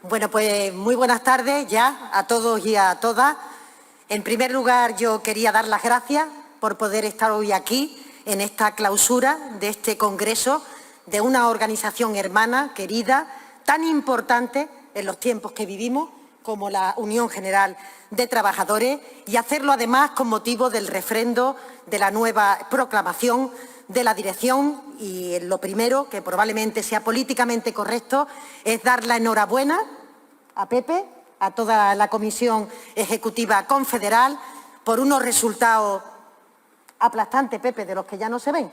Bueno, pues muy buenas tardes ya a todos y a todas. En primer lugar, yo quería dar las gracias por poder estar hoy aquí en esta clausura de este congreso de una organización hermana, querida, tan importante en los tiempos que vivimos como la Unión General de Trabajadores, y hacerlo además con motivo del refrendo de la nueva proclamación de la dirección. Y lo primero, que probablemente sea políticamente correcto, es dar la enhorabuena a Pepe, a toda la Comisión Ejecutiva Confederal, por unos resultados aplastantes, Pepe, de los que ya no se ven.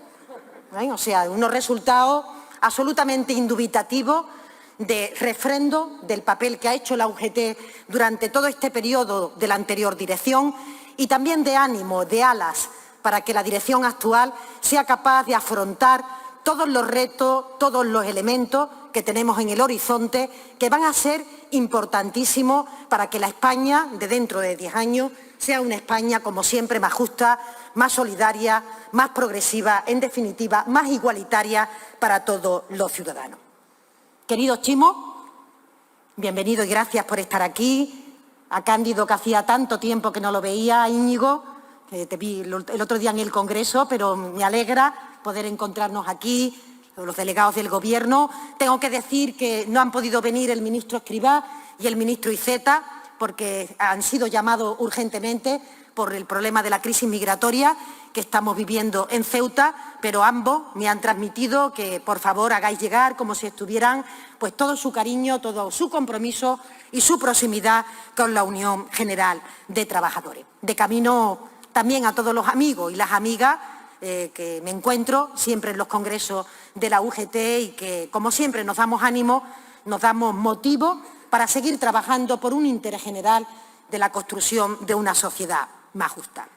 O sea, unos resultados absolutamente indubitativos de refrendo del papel que ha hecho la UGT durante todo este periodo de la anterior dirección, y también de ánimo, de alas, para que la dirección actual sea capaz de afrontar todos los retos, todos los elementos que tenemos en el horizonte, que van a ser importantísimos para que la España de dentro de 10 años sea una España, como siempre, más justa, más solidaria, más progresiva, en definitiva, más igualitaria para todos los ciudadanos. Querido Chimo, bienvenido y gracias por estar aquí. A Cándido, que hacía tanto tiempo que no lo veía, a Íñigo, que te vi el otro día en el Congreso, pero me alegra poder encontrarnos aquí, los delegados del Gobierno. Tengo que decir que no han podido venir el ministro Escrivá y el ministro Iceta, porque han sido llamados urgentemente por el problema de la crisis migratoria que estamos viviendo en Ceuta, pero ambos me han transmitido que, por favor, hagáis llegar, como si estuvieran, pues todo su cariño, todo su compromiso y su proximidad con la Unión General de Trabajadores. De camino también a todos los amigos y las amigas que me encuentro siempre en los congresos de la UGT y que, como siempre, nos damos ánimo, nos damos motivo para seguir trabajando por un interés general de la construcción de una sociedad más justa.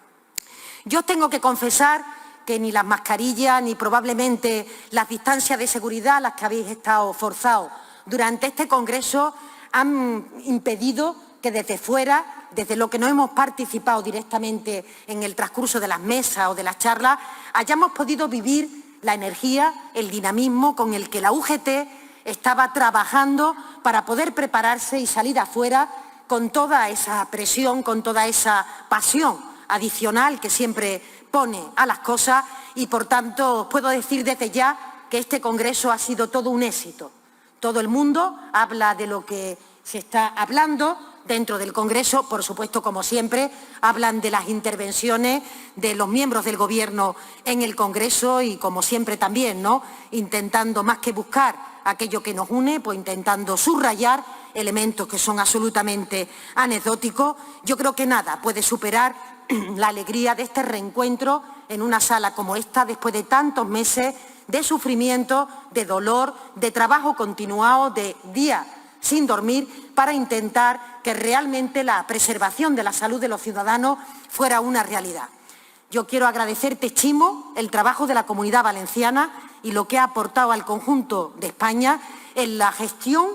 Yo os tengo que confesar que ni las mascarillas ni probablemente las distancias de seguridad a las que habéis estado forzados durante este congreso han impedido que desde fuera, desde lo que no hemos participado directamente en el transcurso de las mesas o de las charlas, hayamos podido vivir la energía, el dinamismo con el que la UGT estaba trabajando para poder prepararse y salir afuera con toda esa presión, con toda esa pasión adicional que siempre pone a las cosas, y por tanto os puedo decir desde ya que este congreso ha sido todo un éxito. Todo el mundo habla de lo que se está hablando dentro del Congreso, por supuesto, como siempre, hablan de las intervenciones de los miembros del Gobierno en el Congreso y, como siempre también, ¿no?, intentando más que buscar aquello que nos une, pues intentando subrayar elementos que son absolutamente anecdóticos. Yo creo que nada puede superar la alegría de este reencuentro en una sala como esta, después de tantos meses de sufrimiento, de dolor, de trabajo continuado, de días sin dormir, para intentar que realmente la preservación de la salud de los ciudadanos fuera una realidad. Yo quiero agradecerte, Chimo, el trabajo de la Comunidad Valenciana y lo que ha aportado al conjunto de España en la gestión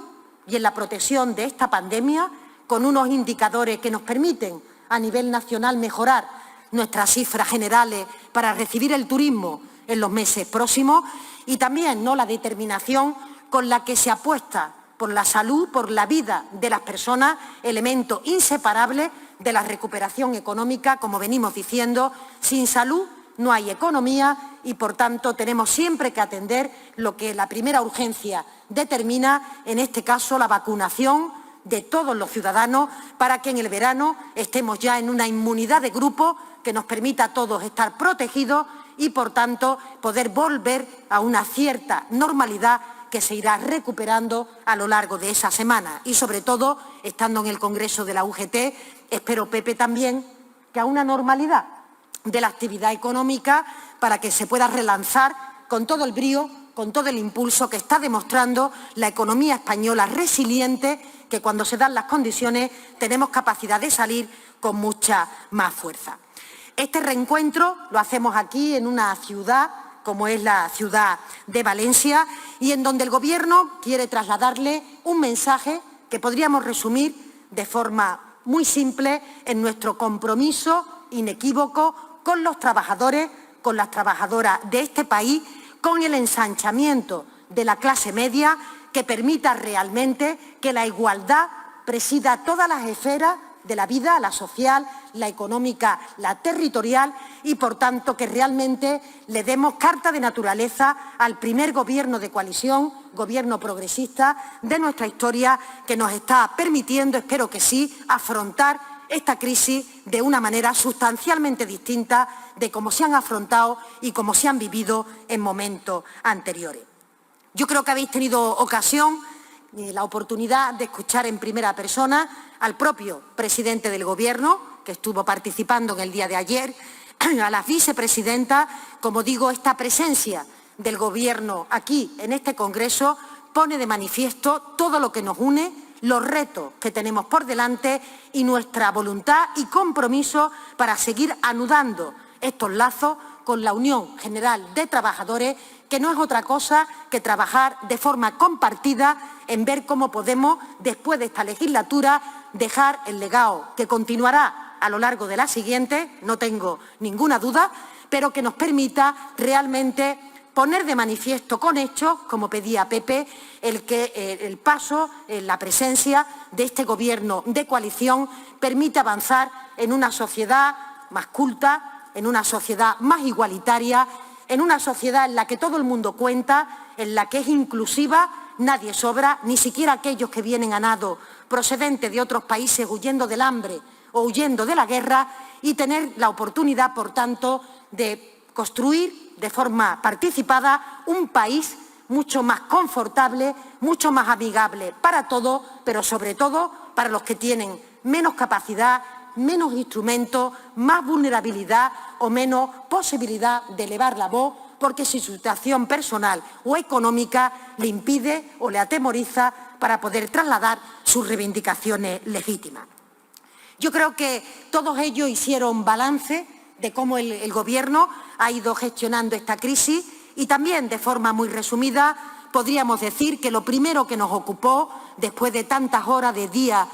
y en la protección de esta pandemia, con unos indicadores que nos permiten a nivel nacional mejorar nuestras cifras generales para recibir el turismo en los meses próximos, y también, ¿no?, la determinación con la que se apuesta por la salud, por la vida de las personas, elemento inseparable de la recuperación económica. Como venimos diciendo, sin salud no hay economía y, por tanto, tenemos siempre que atender lo que la primera urgencia determina, en este caso la vacunación de todos los ciudadanos, para que en el verano estemos ya en una inmunidad de grupo que nos permita a todos estar protegidos y, por tanto, poder volver a una cierta normalidad que se irá recuperando a lo largo de esa semana. Y, sobre todo, estando en el Congreso de la UGT, espero, Pepe, también que a una normalidad de la actividad económica, para que se pueda relanzar con todo el brío, con todo el impulso que está demostrando la economía española resiliente, que cuando se dan las condiciones tenemos capacidad de salir con mucha más fuerza. Este reencuentro lo hacemos aquí en una ciudad como es la ciudad de Valencia, y en donde el Gobierno quiere trasladarle un mensaje que podríamos resumir de forma muy simple en nuestro compromiso inequívoco con los trabajadores, con las trabajadoras de este país, con el ensanchamiento de la clase media, que permita realmente que la igualdad presida todas las esferas de la vida, la social, la económica, la territorial y, por tanto, que realmente le demos carta de naturaleza al primer gobierno de coalición, gobierno progresista de nuestra historia, que nos está permitiendo, espero que sí, afrontar esta crisis de una manera sustancialmente distinta de cómo se han afrontado y cómo se han vivido en momentos anteriores. Yo creo que habéis tenido ocasión, la oportunidad de escuchar en primera persona al propio presidente del Gobierno, que estuvo participando en el día de ayer, a la vicepresidenta. Como digo, esta presencia del Gobierno aquí, en este Congreso, pone de manifiesto todo lo que nos une, los retos que tenemos por delante y nuestra voluntad y compromiso para seguir anudando estos lazos con la Unión General de Trabajadores, que no es otra cosa que trabajar de forma compartida en ver cómo podemos, después de esta legislatura, dejar el legado que continuará a lo largo de la siguiente, no tengo ninguna duda, pero que nos permita realmente poner de manifiesto con hechos, como pedía Pepe, el paso, la presencia de este Gobierno de coalición permite avanzar en una sociedad más culta, en una sociedad más igualitaria, en una sociedad en la que todo el mundo cuenta, en la que es inclusiva, nadie sobra, ni siquiera aquellos que vienen a nado procedentes de otros países huyendo del hambre o huyendo de la guerra, y tener la oportunidad, por tanto, de construir de forma participada un país mucho más confortable, mucho más amigable para todos, pero sobre todo para los que tienen menos capacidad, menos instrumentos, más vulnerabilidad o menos posibilidad de elevar la voz, porque su situación personal o económica le impide o le atemoriza para poder trasladar sus reivindicaciones legítimas. Yo creo que todos ellos hicieron balance de cómo el Gobierno ha ido gestionando esta crisis y también, de forma muy resumida, podríamos decir que lo primero que nos ocupó, después de tantas horas de día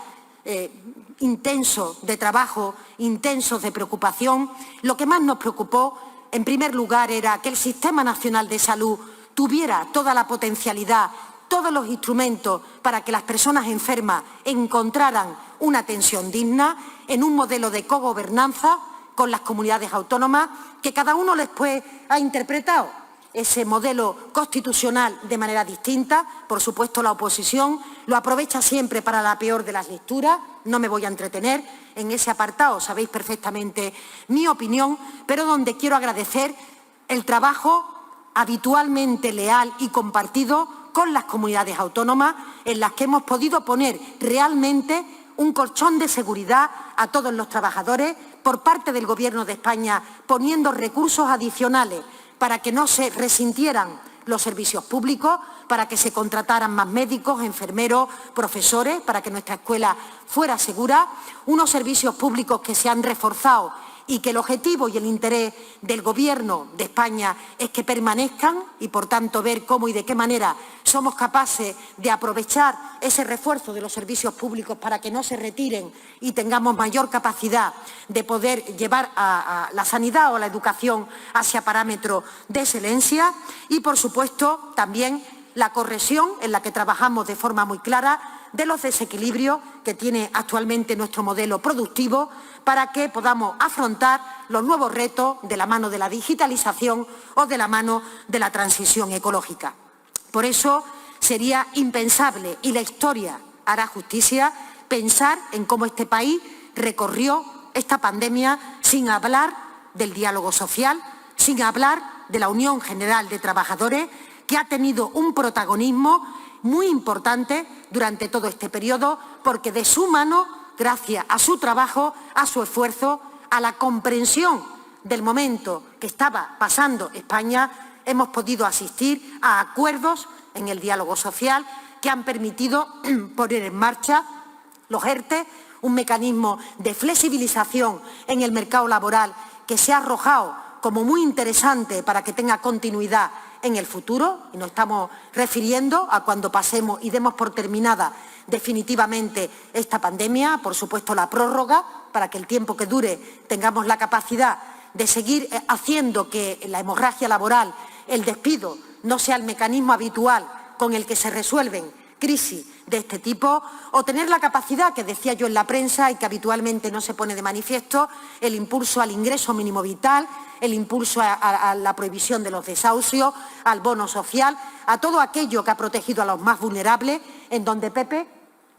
intensos de trabajo, intensos de preocupación, lo que más nos preocupó, en primer lugar, era que el Sistema Nacional de Salud tuviera toda la potencialidad, todos los instrumentos para que las personas enfermas encontraran una atención digna en un modelo de cogobernanza con las comunidades autónomas, que cada uno después ha interpretado ese modelo constitucional de manera distinta. Por supuesto, la oposición lo aprovecha siempre para la peor de las lecturas. No me voy a entretener en ese apartado, sabéis perfectamente mi opinión, pero donde quiero agradecer el trabajo habitualmente leal y compartido con las comunidades autónomas, en las que hemos podido poner realmente un colchón de seguridad a todos los trabajadores, por parte del Gobierno de España poniendo recursos adicionales para que no se resintieran los servicios públicos, para que se contrataran más médicos, enfermeros, profesores, para que nuestra escuela fuera segura, unos servicios públicos que se han reforzado y que el objetivo y el interés del Gobierno de España es que permanezcan y, por tanto, ver cómo y de qué manera somos capaces de aprovechar ese refuerzo de los servicios públicos para que no se retiren y tengamos mayor capacidad de poder llevar a la sanidad o a la educación hacia parámetros de excelencia y, por supuesto, también la corrección en la que trabajamos de forma muy clara de los desequilibrios que tiene actualmente nuestro modelo productivo para que podamos afrontar los nuevos retos de la mano de la digitalización o de la mano de la transición ecológica. Por eso sería impensable, y la historia hará justicia, pensar en cómo este país recorrió esta pandemia sin hablar del diálogo social, sin hablar de la Unión General de Trabajadores, que ha tenido un protagonismo muy importante durante todo este periodo, porque de su mano, gracias a su trabajo, a su esfuerzo, a la comprensión del momento que estaba pasando España, hemos podido asistir a acuerdos en el diálogo social que han permitido poner en marcha los ERTE, un mecanismo de flexibilización en el mercado laboral que se ha arrojado como muy interesante para que tenga continuidad en el futuro, y nos estamos refiriendo a cuando pasemos y demos por terminada definitivamente esta pandemia, por supuesto la prórroga, para que el tiempo que dure tengamos la capacidad de seguir haciendo que la hemorragia laboral, el despido, no sea el mecanismo habitual con el que se resuelven crisis de este tipo, o tener la capacidad, que decía yo en la prensa y que habitualmente no se pone de manifiesto, el impulso al ingreso mínimo vital, el impulso a la prohibición de los desahucios, al bono social, a todo aquello que ha protegido a los más vulnerables, en donde, Pepe,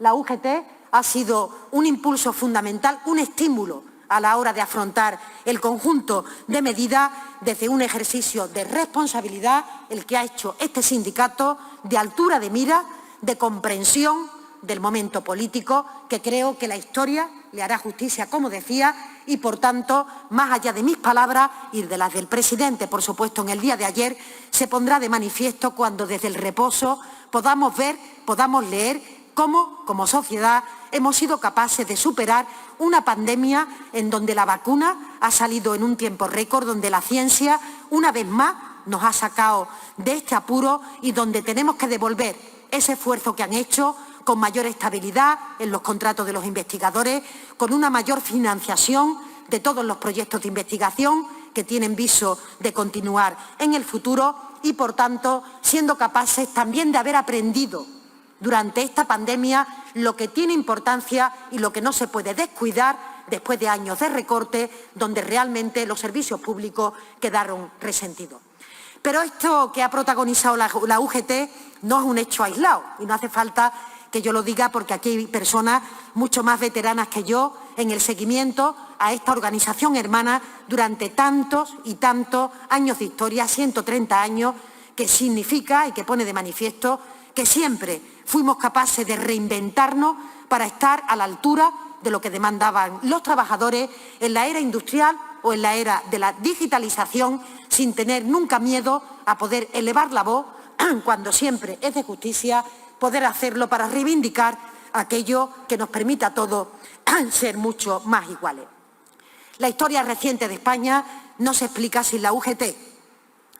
la UGT ha sido un impulso fundamental, un estímulo a la hora de afrontar el conjunto de medidas desde un ejercicio de responsabilidad, el que ha hecho este sindicato, de altura de mira, de comprensión del momento político, que creo que la historia le hará justicia, como decía, y, por tanto, más allá de mis palabras y de las del presidente, por supuesto, en el día de ayer, se pondrá de manifiesto cuando desde el reposo podamos ver, podamos leer cómo, como sociedad, hemos sido capaces de superar una pandemia en donde la vacuna ha salido en un tiempo récord, donde la ciencia, una vez más, nos ha sacado de este apuro y donde tenemos que devolver ese esfuerzo que han hecho con mayor estabilidad en los contratos de los investigadores, con una mayor financiación de todos los proyectos de investigación que tienen viso de continuar en el futuro y, por tanto, siendo capaces también de haber aprendido durante esta pandemia lo que tiene importancia y lo que no se puede descuidar después de años de recorte, donde realmente los servicios públicos quedaron resentidos. Pero esto que ha protagonizado la UGT no es un hecho aislado y no hace falta que yo lo diga porque aquí hay personas mucho más veteranas que yo en el seguimiento a esta organización hermana durante tantos y tantos años de historia, 130 años, que significa y que pone de manifiesto que siempre fuimos capaces de reinventarnos para estar a la altura de lo que demandaban los trabajadores en la era industrial o en la era de la digitalización, sin tener nunca miedo a poder elevar la voz cuando siempre es de justicia poder hacerlo para reivindicar aquello que nos permita a todos ser mucho más iguales. La historia reciente de España no se explica sin la UGT.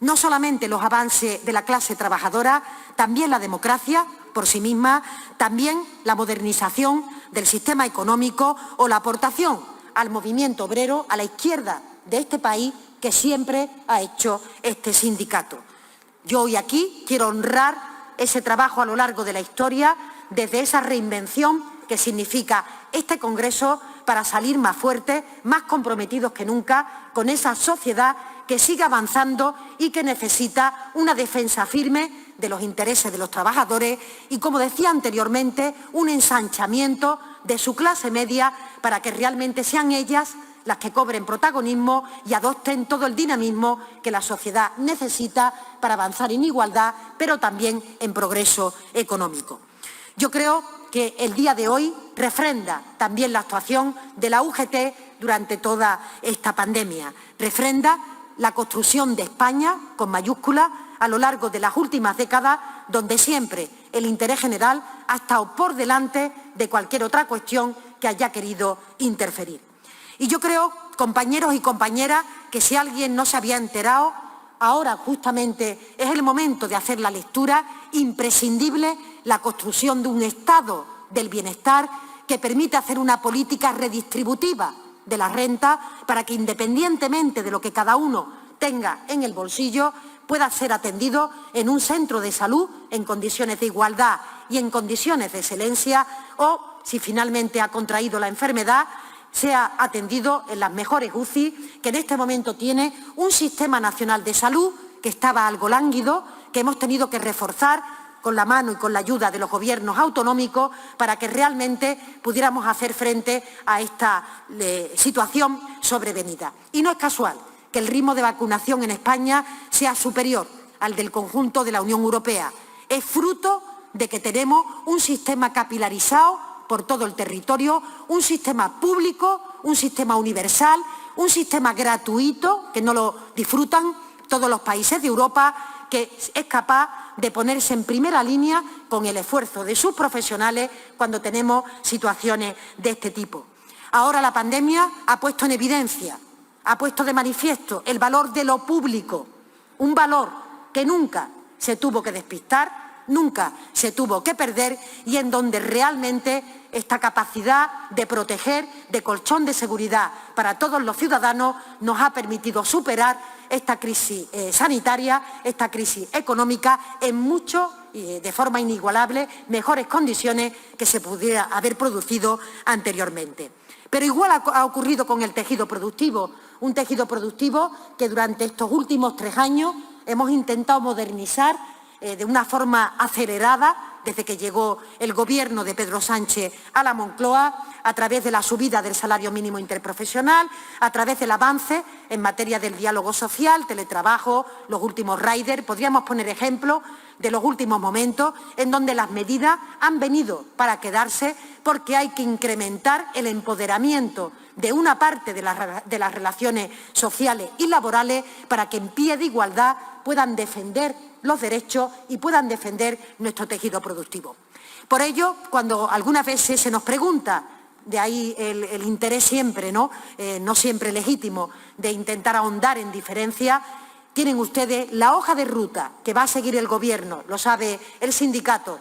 No solamente los avances de la clase trabajadora, también la democracia por sí misma, también la modernización del sistema económico o la aportación al movimiento obrero, a la izquierda de este país, que siempre ha hecho este sindicato. Yo hoy aquí quiero honrar ese trabajo a lo largo de la historia, desde esa reinvención que significa este Congreso, para salir más fuertes, más comprometidos que nunca con esa sociedad que sigue avanzando y que necesita una defensa firme de los intereses de los trabajadores y, como decía anteriormente, un ensanchamiento de su clase media para que realmente sean ellas las que cobren protagonismo y adopten todo el dinamismo que la sociedad necesita para avanzar en igualdad, pero también en progreso económico. Yo creo que el día de hoy refrenda también la actuación de la UGT durante toda esta pandemia, refrenda la construcción de España, con mayúsculas, a lo largo de las últimas décadas, donde siempre el interés general ha estado por delante de cualquier otra cuestión que haya querido interferir. Y yo creo, compañeros y compañeras, que si alguien no se había enterado, ahora justamente es el momento de hacer la lectura imprescindible, la construcción de un Estado del bienestar que permita hacer una política redistributiva de la renta para que, independientemente de lo que cada uno tenga en el bolsillo, pueda ser atendido en un centro de salud en condiciones de igualdad y en condiciones de excelencia, o, si finalmente ha contraído la enfermedad, sea atendido en las mejores UCI, que en este momento tiene un sistema nacional de salud que estaba algo lánguido, que hemos tenido que reforzar con la mano y con la ayuda de los gobiernos autonómicos para que realmente pudiéramos hacer frente a esta situación sobrevenida. Y no es casual que el ritmo de vacunación en España sea superior al del conjunto de la Unión Europea. Es fruto de que tenemos un sistema capilarizado por todo el territorio, un sistema público, un sistema universal, un sistema gratuito, que no lo disfrutan todos los países de Europa, que es capaz de ponerse en primera línea con el esfuerzo de sus profesionales cuando tenemos situaciones de este tipo. Ahora la pandemia ha puesto en evidencia, ha puesto de manifiesto el valor de lo público, un valor que nunca se tuvo que despistar, nunca se tuvo que perder y en donde realmente esta capacidad de proteger, de colchón de seguridad para todos los ciudadanos, nos ha permitido superar esta crisis sanitaria, esta crisis económica en muchos de forma inigualable mejores condiciones que se pudiera haber producido anteriormente. Pero igual ha ocurrido con el tejido productivo, un tejido productivo que durante estos últimos 3 años hemos intentado modernizar de una forma acelerada desde que llegó el Gobierno de Pedro Sánchez a la Moncloa, a través de la subida del salario mínimo interprofesional, a través del avance en materia del diálogo social, teletrabajo, los últimos riders. Podríamos poner ejemplos de los últimos momentos en donde las medidas han venido para quedarse, porque hay que incrementar el empoderamiento de una parte de las relaciones sociales y laborales para que en pie de igualdad puedan defender los derechos y puedan defender nuestro tejido productivo. Por ello, cuando algunas veces se nos pregunta, de ahí el interés siempre, no siempre legítimo, de intentar ahondar en diferencias, tienen ustedes la hoja de ruta que va a seguir el Gobierno, lo sabe el sindicato,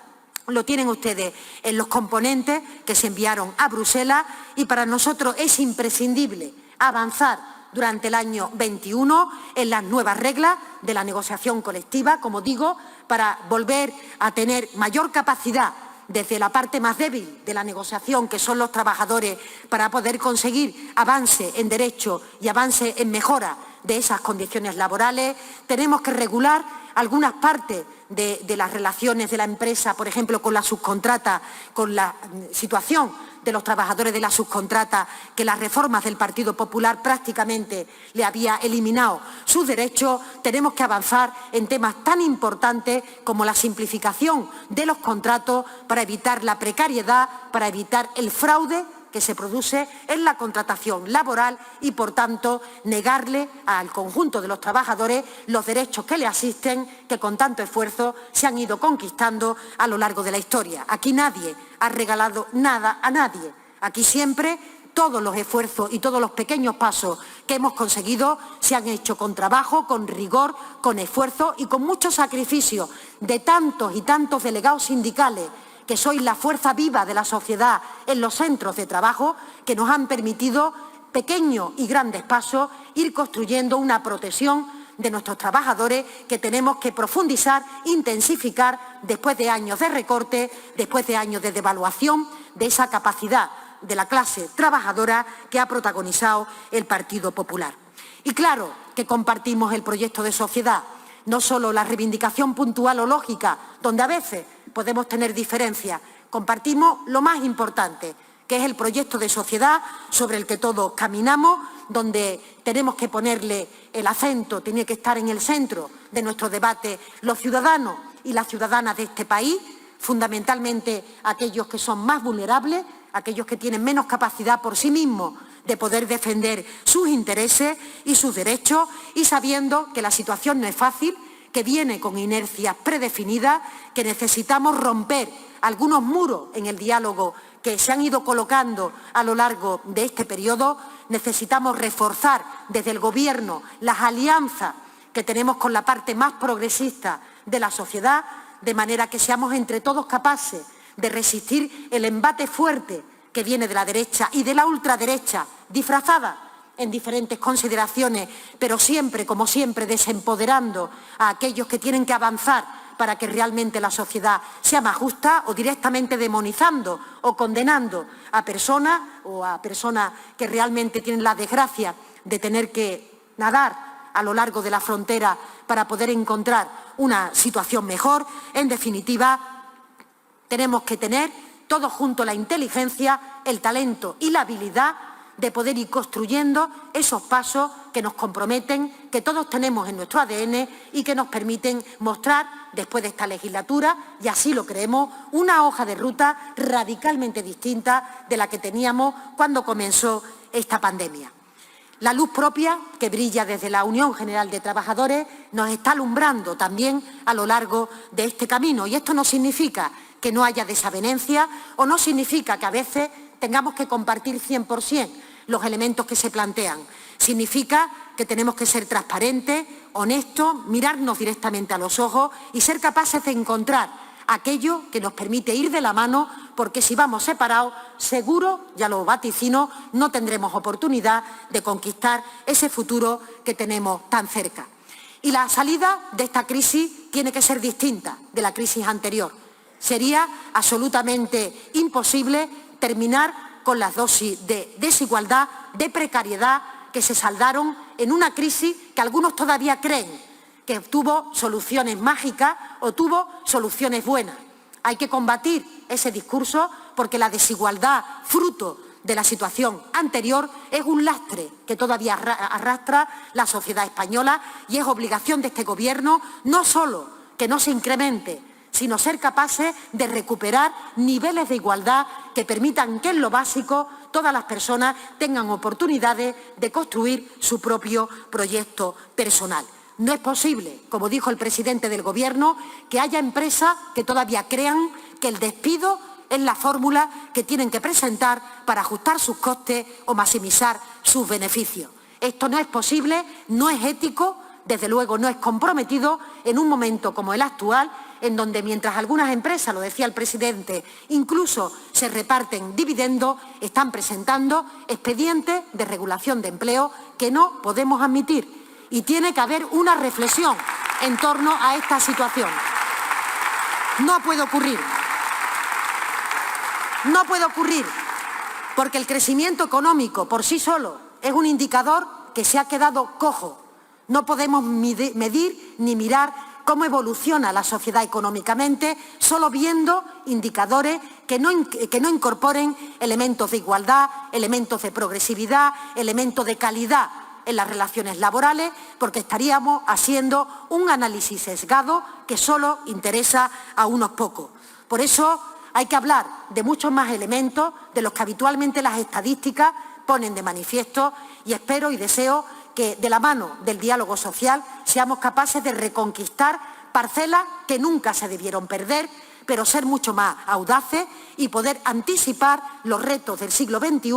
lo tienen ustedes en los componentes que se enviaron a Bruselas, y para nosotros es imprescindible avanzar durante el año 21 en las nuevas reglas de la negociación colectiva, como digo, para volver a tener mayor capacidad desde la parte más débil de la negociación, que son los trabajadores, para poder conseguir avance en derechos y avance en mejora de esas condiciones laborales. Tenemos que regular algunas partes de las relaciones de la empresa, por ejemplo, con la subcontrata, con la situación de los trabajadores de la subcontrata, que las reformas del Partido Popular prácticamente le había eliminado sus derechos. Tenemos que avanzar en temas tan importantes como la simplificación de los contratos para evitar la precariedad, para evitar el fraude que se produce en la contratación laboral y, por tanto, negarle al conjunto de los trabajadores los derechos que le asisten, que con tanto esfuerzo se han ido conquistando a lo largo de la historia. Aquí nadie ha regalado nada a nadie. Aquí siempre todos los esfuerzos y todos los pequeños pasos que hemos conseguido se han hecho con trabajo, con rigor, con esfuerzo y con mucho sacrificio de tantos y tantos delegados sindicales, que sois la fuerza viva de la sociedad en los centros de trabajo, que nos han permitido, pequeños y grandes pasos, ir construyendo una protección de nuestros trabajadores que tenemos que profundizar, intensificar, después de años de recorte, después de años de devaluación de esa capacidad de la clase trabajadora que ha protagonizado el Partido Popular. Y claro que compartimos el proyecto de sociedad, no solo la reivindicación puntual o lógica, donde a veces podemos tener diferencias. Compartimos lo más importante, que es el proyecto de sociedad sobre el que todos caminamos, donde tenemos que ponerle el acento, tiene que estar en el centro de nuestro debate los ciudadanos y las ciudadanas de este país, fundamentalmente aquellos que son más vulnerables, aquellos que tienen menos capacidad por sí mismos de poder defender sus intereses y sus derechos, y sabiendo que la situación no es fácil, que viene con inercias predefinidas, que necesitamos romper algunos muros en el diálogo que se han ido colocando a lo largo de este periodo. Necesitamos reforzar desde el Gobierno las alianzas que tenemos con la parte más progresista de la sociedad, de manera que seamos entre todos capaces de resistir el embate fuerte que viene de la derecha y de la ultraderecha, disfrazada en diferentes consideraciones, pero siempre, como siempre, desempoderando a aquellos que tienen que avanzar para que realmente la sociedad sea más justa, o directamente demonizando o condenando a personas que realmente tienen la desgracia de tener que nadar a lo largo de la frontera para poder encontrar una situación mejor. En definitiva, tenemos que tener todos juntos la inteligencia, el talento y la habilidad de poder ir construyendo esos pasos que nos comprometen, que todos tenemos en nuestro ADN y que nos permiten mostrar, después de esta legislatura, y así lo creemos, una hoja de ruta radicalmente distinta de la que teníamos cuando comenzó esta pandemia. La luz propia que brilla desde la Unión General de Trabajadores nos está alumbrando también a lo largo de este camino, y esto no significa que no haya desavenencia, o no significa que a veces tengamos que compartir 100% los elementos que se plantean. Significa que tenemos que ser transparentes, honestos, mirarnos directamente a los ojos y ser capaces de encontrar aquello que nos permite ir de la mano, porque si vamos separados, seguro, ya lo vaticino, no tendremos oportunidad de conquistar ese futuro que tenemos tan cerca. Y la salida de esta crisis tiene que ser distinta de la crisis anterior. Sería absolutamente imposible terminar con las dosis de desigualdad, de precariedad, que se saldaron en una crisis que algunos todavía creen que tuvo soluciones mágicas o tuvo soluciones buenas. Hay que combatir ese discurso porque la desigualdad, fruto de la situación anterior, es un lastre que todavía arrastra la sociedad española y es obligación de este Gobierno no solo que no se incremente, sino ser capaces de recuperar niveles de igualdad que permitan que en lo básico todas las personas tengan oportunidades de construir su propio proyecto personal. No es posible, como dijo el presidente del Gobierno, que haya empresas que todavía crean que el despido es la fórmula que tienen que presentar para ajustar sus costes o maximizar sus beneficios. Esto no es posible, no es ético, desde luego no es comprometido en un momento como el actual, en donde mientras algunas empresas, lo decía el presidente, incluso se reparten dividendos, están presentando expedientes de regulación de empleo que no podemos admitir. Y tiene que haber una reflexión en torno a esta situación. No puede ocurrir. No puede ocurrir porque el crecimiento económico por sí solo es un indicador que se ha quedado cojo. No podemos medir ni mirar cómo evoluciona la sociedad económicamente solo viendo indicadores que no incorporen elementos de igualdad, elementos de progresividad, elementos de calidad en las relaciones laborales, porque estaríamos haciendo un análisis sesgado que solo interesa a unos pocos. Por eso hay que hablar de muchos más elementos de los que habitualmente las estadísticas ponen de manifiesto y espero y deseo que de la mano del diálogo social seamos capaces de reconquistar parcelas que nunca se debieron perder, pero ser mucho más audaces y poder anticipar los retos del siglo XXI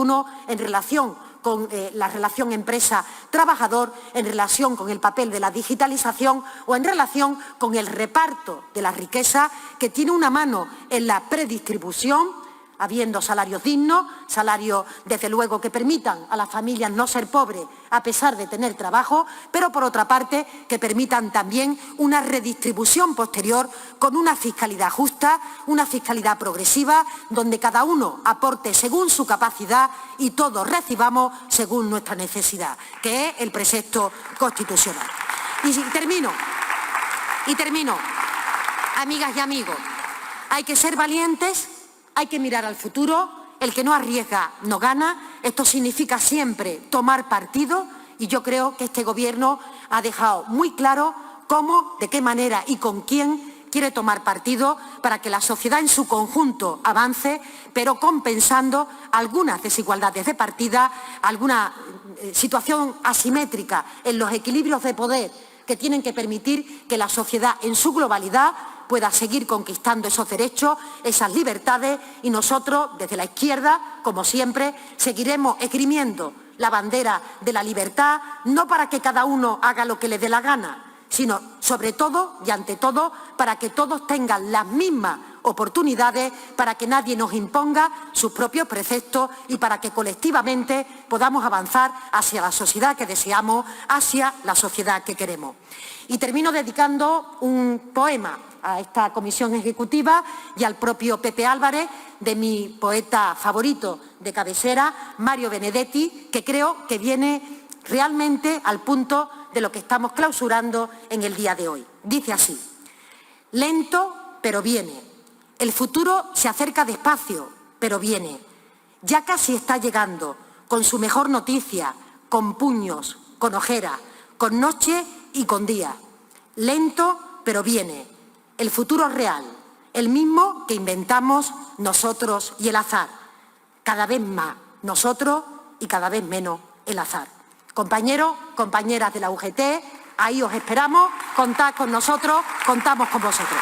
en relación con la relación empresa-trabajador, en relación con el papel de la digitalización o en relación con el reparto de la riqueza que tiene una mano en la predistribución, habiendo salarios dignos, salarios desde luego que permitan a las familias no ser pobres a pesar de tener trabajo, pero por otra parte que permitan también una redistribución posterior con una fiscalidad justa, una fiscalidad progresiva, donde cada uno aporte según su capacidad y todos recibamos según nuestra necesidad, que es el precepto constitucional. Y termino, amigas y amigos, hay que ser valientes. Hay que mirar al futuro, el que no arriesga no gana, esto significa siempre tomar partido y yo creo que este Gobierno ha dejado muy claro cómo, de qué manera y con quién quiere tomar partido para que la sociedad en su conjunto avance, pero compensando algunas desigualdades de partida, alguna situación asimétrica en los equilibrios de poder que tienen que permitir que la sociedad en su globalidad pueda seguir conquistando esos derechos, esas libertades y nosotros, desde la izquierda, como siempre, seguiremos esgrimiendo la bandera de la libertad, no para que cada uno haga lo que le dé la gana, sino sobre todo y ante todo para que todos tengan las mismas oportunidades, para que nadie nos imponga sus propios preceptos y para que colectivamente podamos avanzar hacia la sociedad que deseamos, hacia la sociedad que queremos. Y termino dedicando un poema a esta comisión ejecutiva y al propio Pepe Álvarez, de mi poeta favorito de cabecera, Mario Benedetti, que creo que viene realmente al punto de lo que estamos clausurando en el día de hoy. Dice así: lento, pero viene. El futuro se acerca despacio, pero viene. Ya casi está llegando, con su mejor noticia, con puños, con ojera, con noche y con día. Lento, pero viene. El futuro es real, el mismo que inventamos nosotros y el azar. Cada vez más nosotros y cada vez menos el azar. Compañeros, compañeras de la UGT, ahí os esperamos, contad con nosotros, contamos con vosotros.